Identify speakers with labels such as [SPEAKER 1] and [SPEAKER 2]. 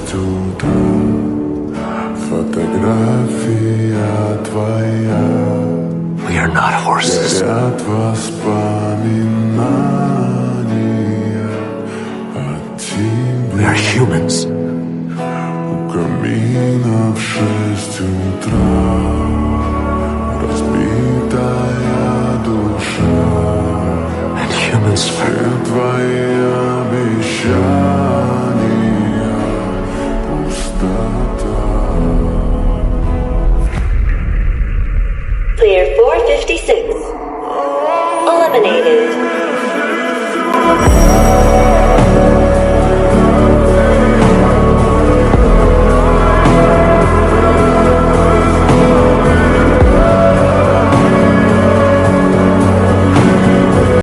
[SPEAKER 1] 6 утра. Фотография твоя.
[SPEAKER 2] We are not horses.
[SPEAKER 1] Горят воспоминания о тебе.
[SPEAKER 2] We are humans.
[SPEAKER 1] У камина в 6 утра. Разбитая душа.
[SPEAKER 2] And humans
[SPEAKER 1] Все твои